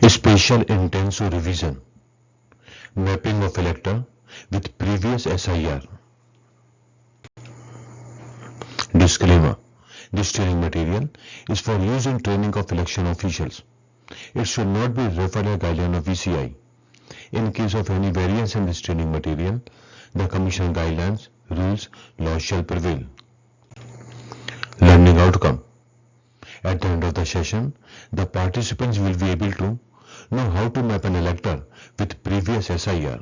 Spatial intensive revision. Mapping of elector with previous SIR. Disclaimer. This training material is for use in training of election officials. It should not be referred as guideline of ECI. In case of any variance in this training material, the Commission guidelines, rules, laws shall prevail. Learning outcome. At the end of the session, the participants will be able to know how to map an elector with previous SIR.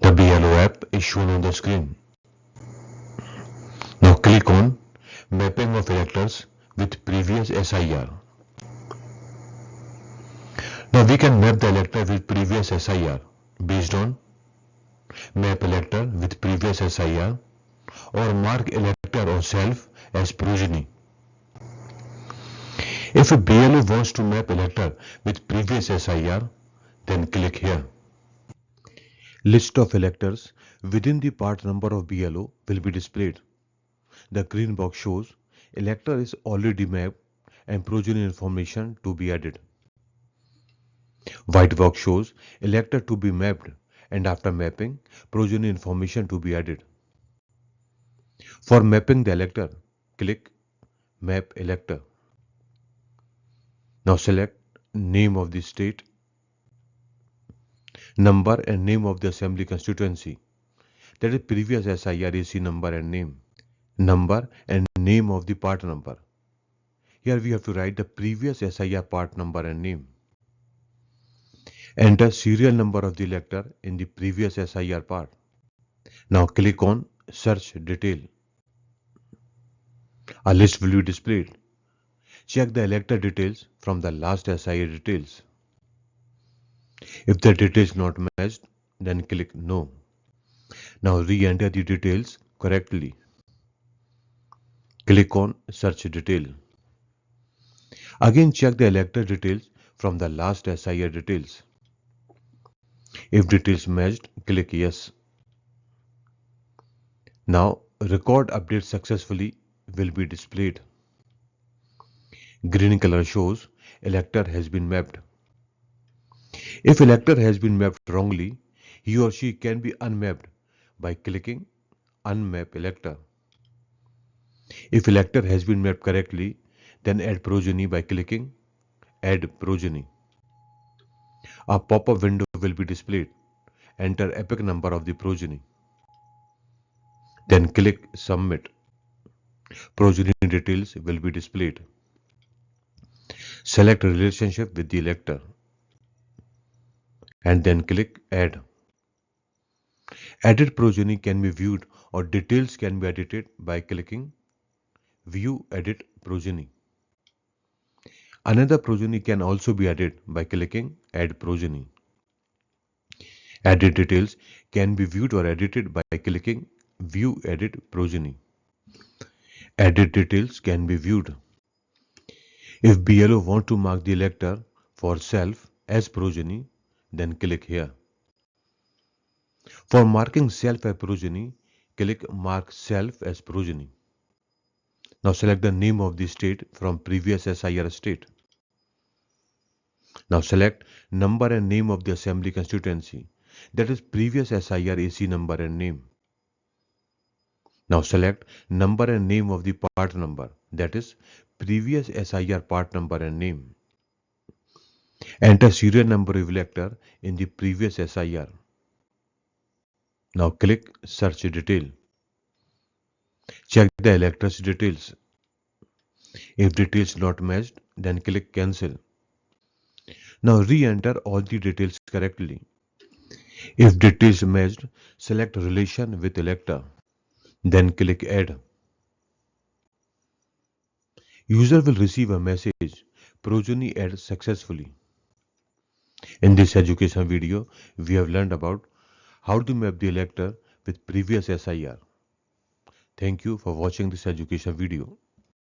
The BLO app is shown on the screen. Now click on Mapping of Electors with Previous SIR. Now we can map the elector with previous SIR based on Map Elector with previous SIR or Mark Elector or Self as progeny. If a BLO wants to map elector with previous SIR, then click here. List of electors within the part number of BLO will be displayed. The green box shows elector is already mapped and progeny information to be added. White box shows elector to be mapped and after mapping, progeny information to be added. For mapping the elector, click Map Elector. Now select name of the state, number and name of the assembly constituency, that is previous SIR AC number and name, number and name of the part number. Here we have to write the previous SIR part number and name. Enter serial number of the elector in the previous SIR part. Now click on Search Detail. A list will be displayed. Check the elector details from the last SIR details. If the details not matched, then click No. Now re-enter the details correctly. Click on Search Detail. Again check the elector details from the last SIR details. If details matched, click Yes. Now record update successfully will be displayed. Green color shows elector has been mapped. If elector has been mapped wrongly, he or she can be unmapped by clicking Unmap Elector. If elector has been mapped correctly, then add progeny by clicking Add Progeny. A pop-up window will be displayed. Enter epoch number of the progeny. Then click Submit. Progeny details will be displayed. Select relationship with the elector and then click Add. Added progeny can be viewed or details can be edited by clicking View Edit Progeny. Another progeny can also be added by clicking Add Progeny. Added details can be viewed or edited by clicking View Edit Progeny. Added details can be viewed. If BLO want to mark the elector for self as progeny, then click here. For marking self as progeny, click Mark Self as Progeny. Now select the name of the state from previous SIR state. Now select number and name of the assembly constituency, that is previous SIR AC number and name. Now select number and name of the part number, that is previous SIR part number and name. Enter serial number of elector in the previous SIR. Now click Search Detail. Check the elector's details. If details not matched, then click Cancel. Now re-enter all the details correctly. If details matched, select Relation with Elector. Then click Add. User will receive a message, Progeny added successfully. In this education video, we have learned about how to map the elector with previous SIR. Thank you for watching this education video.